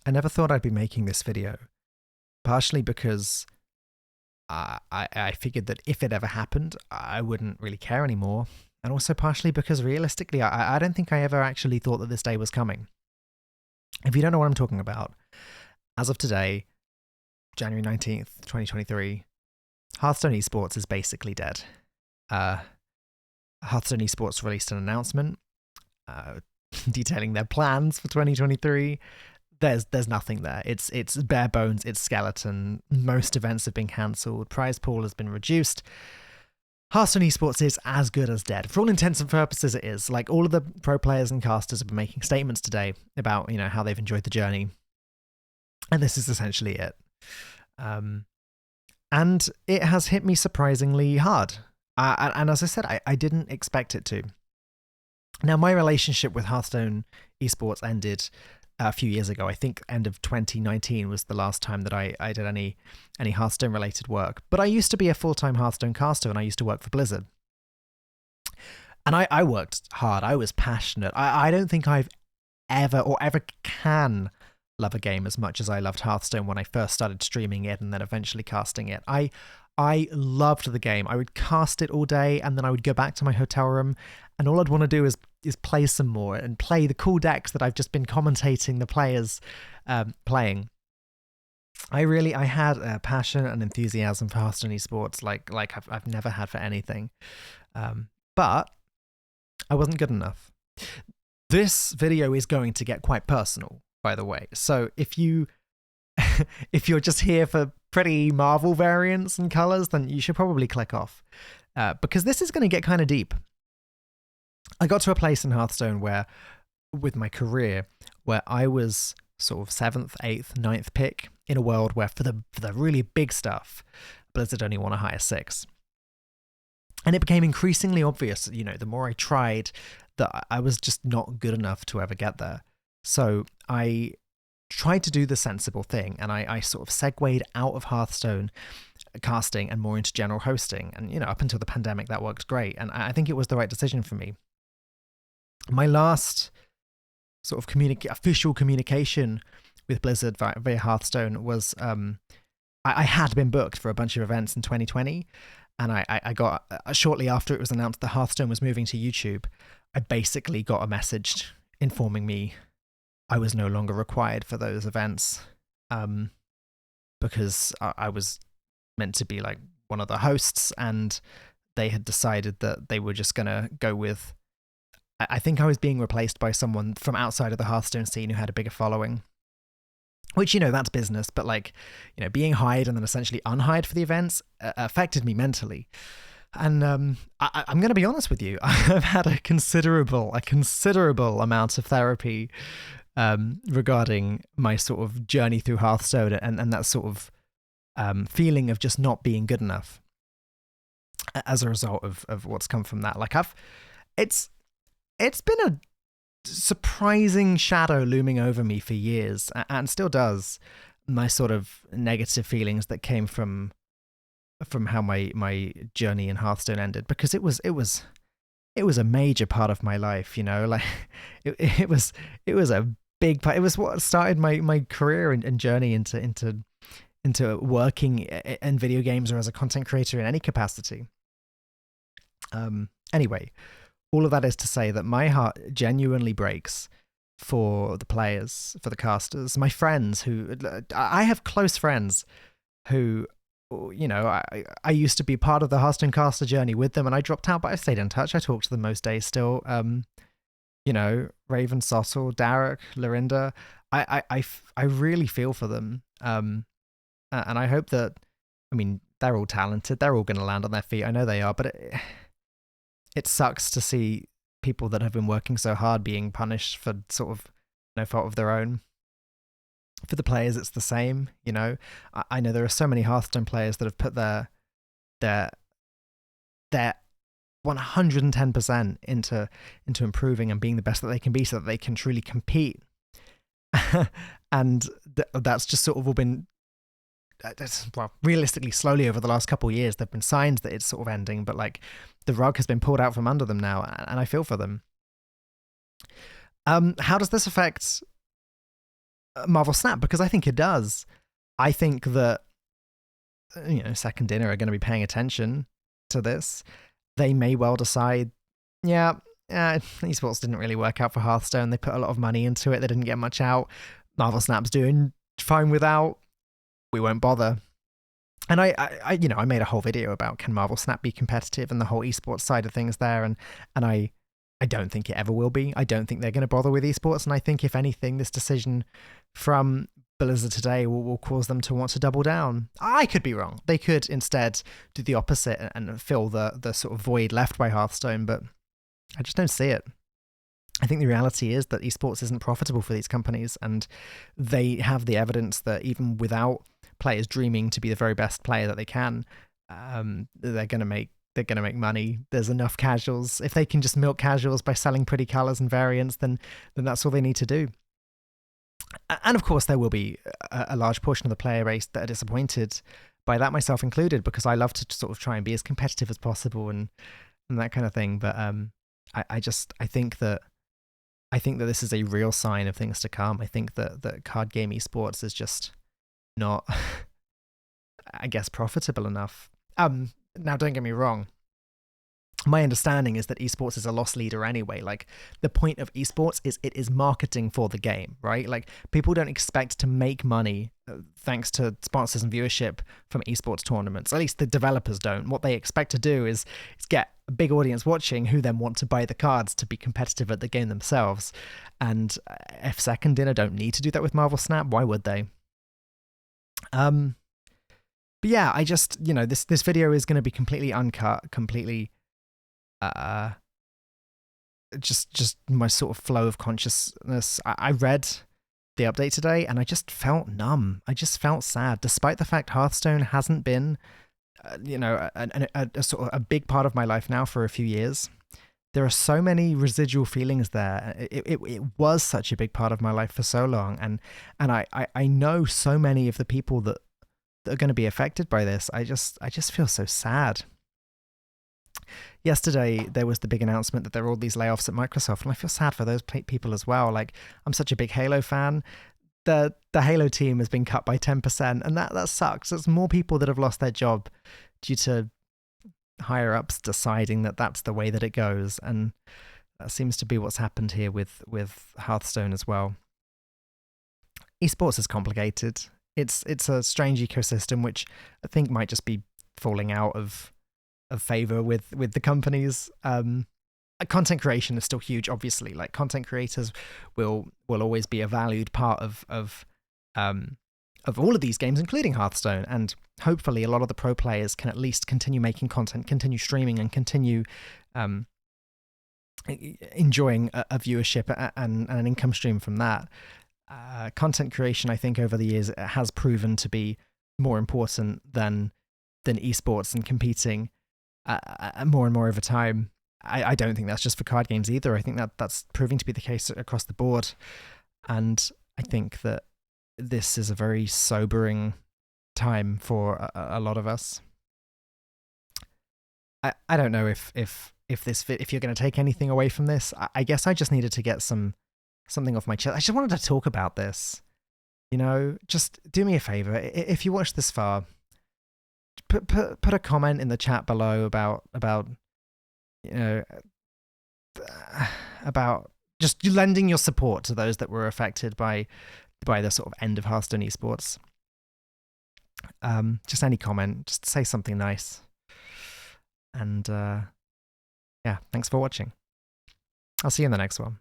I never thought I'd be making this video, partially because I figured that if it ever happened, I wouldn't really care anymore, and also partially because realistically, I don't think I ever actually thought that this day was coming. If you don't know what I'm talking about, as of today, January 19th, 2023, Hearthstone esports is basically dead. Hearthstone esports released an announcement detailing their plans for 2023. There's nothing there. It's bare bones, it's skeleton. Most events have been cancelled. Prize pool has been reduced. Hearthstone esports is as good as dead. For all intents and purposes, it is. Like, all of the pro players and casters have been making statements today about, how they've enjoyed the journey. And this is essentially it. And it has hit me surprisingly hard. And as I said, I didn't expect it to. Now, my relationship with Hearthstone esports ended a few years ago. I think end of 2019 was the last time that I did any Hearthstone related work. But I used to be a full-time Hearthstone caster, and I used to work for Blizzard. And I worked hard. I was passionate. I don't think I've ever can love a game as much as I loved Hearthstone when I first started streaming it and then eventually casting it. I loved the game. I would cast it all day, and then I would go back to my hotel room, and all I'd want to do is play some more and play the cool decks that I've just been commentating the players playing. I had a passion and enthusiasm for Hearthstone esports like I've never had for anything. But I wasn't good enough. This video is going to get quite personal, by the way. So if you're just here for pretty Marvel variants and colors, then you should probably click off, because this is going to get kind of deep. I got to a place in Hearthstone with my career, where I was sort of 7th, 8th, 9th pick in a world where for the really big stuff, Blizzard only want to hire 6. And it became increasingly obvious, the more I tried, that I was just not good enough to ever get there. So I tried to do the sensible thing, and I sort of segued out of Hearthstone casting and more into general hosting. And, up until the pandemic, that worked great. And I think it was the right decision for me. My last sort of official communication with Blizzard via Hearthstone was I had been booked for a bunch of events in 2020, and I got, shortly after it was announced that Hearthstone was moving to YouTube, I basically got a message informing me I was no longer required for those events, because I was meant to be like one of the hosts, and they had decided that they were just going to go with, I think I was being replaced by someone from outside of the Hearthstone scene who had a bigger following, which, that's business, but being hired and then essentially unhired for the events affected me mentally. And I'm going to be honest with you, I've had a considerable amount of therapy regarding my sort of journey through Hearthstone and that sort of feeling of just not being good enough as a result of what's come from that. It's been a surprising shadow looming over me for years, and still does, my sort of negative feelings that came from how my journey in Hearthstone ended, because it was a major part of my life, it was a big part. It was what started my career and journey into working in video games or as a content creator in any capacity. Anyway, all of that is to say that my heart genuinely breaks for the players, for the casters, my friends who, I have close friends who, I used to be part of the Hearthstone caster journey with them, and I dropped out, but I stayed in touch. I talk to them most days still. Raven, Sottle, Derek, Lorinda. I really feel for them. And I hope that, they're all talented. They're all going to land on their feet. I know they are, but it sucks to see people that have been working so hard being punished for sort of no fault of their own. For the players, it's the same. I know there are so many Hearthstone players that have put their 110% into improving and being the best that they can be, so that they can truly compete. And that's just sort of all been, realistically, slowly over the last couple of years, there've been signs that it's sort of ending, but the rug has been pulled out from under them now, and I feel for them. How does this affect Marvel Snap, because I think it does. I think that, Second Dinner are going to be paying attention to this. They may well decide, yeah, esports didn't really work out for Hearthstone. They put a lot of money into it. They didn't get much out. Marvel Snap's doing fine without. We won't bother. And I made a whole video about, can Marvel Snap be competitive, and the whole esports side of things there. And I don't think it ever will be. I don't think they're going to bother with esports. And I think, if anything, this decision from Blizzard today will cause them to want to double down. I could be wrong. They could instead do the opposite and fill the sort of void left by Hearthstone, but I just don't see it. I think the reality is that esports isn't profitable for these companies, and they have the evidence that even without players dreaming to be the very best player that they can, they're going to make money. There's enough casuals. If they can just milk casuals by selling pretty colors and variants, then that's all they need to do. And of course, there will be a large portion of the player base that are disappointed by that, myself included, because I love to sort of try and be as competitive as possible and that kind of thing. But I think that this is a real sign of things to come. I think that card game esports is just not, I guess, profitable enough. Now, don't get me wrong. My understanding is that esports is a loss leader anyway. Like, the point of esports is it is marketing for the game, right? Like, people don't expect to make money thanks to sponsors and viewership from esports tournaments. At least the developers don't. What they expect to do is get a big audience watching who then want to buy the cards to be competitive at the game themselves. And if Second Dinner don't need to do that with Marvel Snap, why would they? But yeah, I just, this video is going to be completely uncut, completely just my sort of flow of consciousness. I read the update today and I just felt numb. I just felt sad, despite the fact Hearthstone hasn't been, a sort of a big part of my life now for a few years. There are so many residual feelings there. It was such a big part of my life for so long, and I know so many of the people that are going to be affected by this. I just feel so sad. Yesterday, there was the big announcement that there are all these layoffs at Microsoft, and I feel sad for those people as well. Like, I'm such a big Halo fan. The Halo team has been cut by 10%, and that sucks. There's more people that have lost their job due to higher-ups deciding that that's the way that it goes, and that seems to be what's happened here with Hearthstone as well. Esports is complicated. It's a strange ecosystem, which I think might just be falling out of favor with the companies. Content creation is still huge, obviously. Like, content creators will always be a valued part of all of these games, including Hearthstone. And hopefully a lot of the pro players can at least continue making content, continue streaming, and continue enjoying a viewership and an income stream from that. Content creation, I think, over the years has proven to be more important than esports and competing more and more over time. I don't think that's just for card games either. I think that's proving to be the case across the board. And I think that this is a very sobering time for a lot of us. I don't know if you're going to take anything away from this. I guess I just needed to get something off my chest. I just wanted to talk about this. Just do me a favor. If you watched this far, put a comment in the chat below about just lending your support to those that were affected by the sort of end of Hearthstone esports. Just any comment, just say something nice. And yeah, thanks for watching. I'll see you in the next one.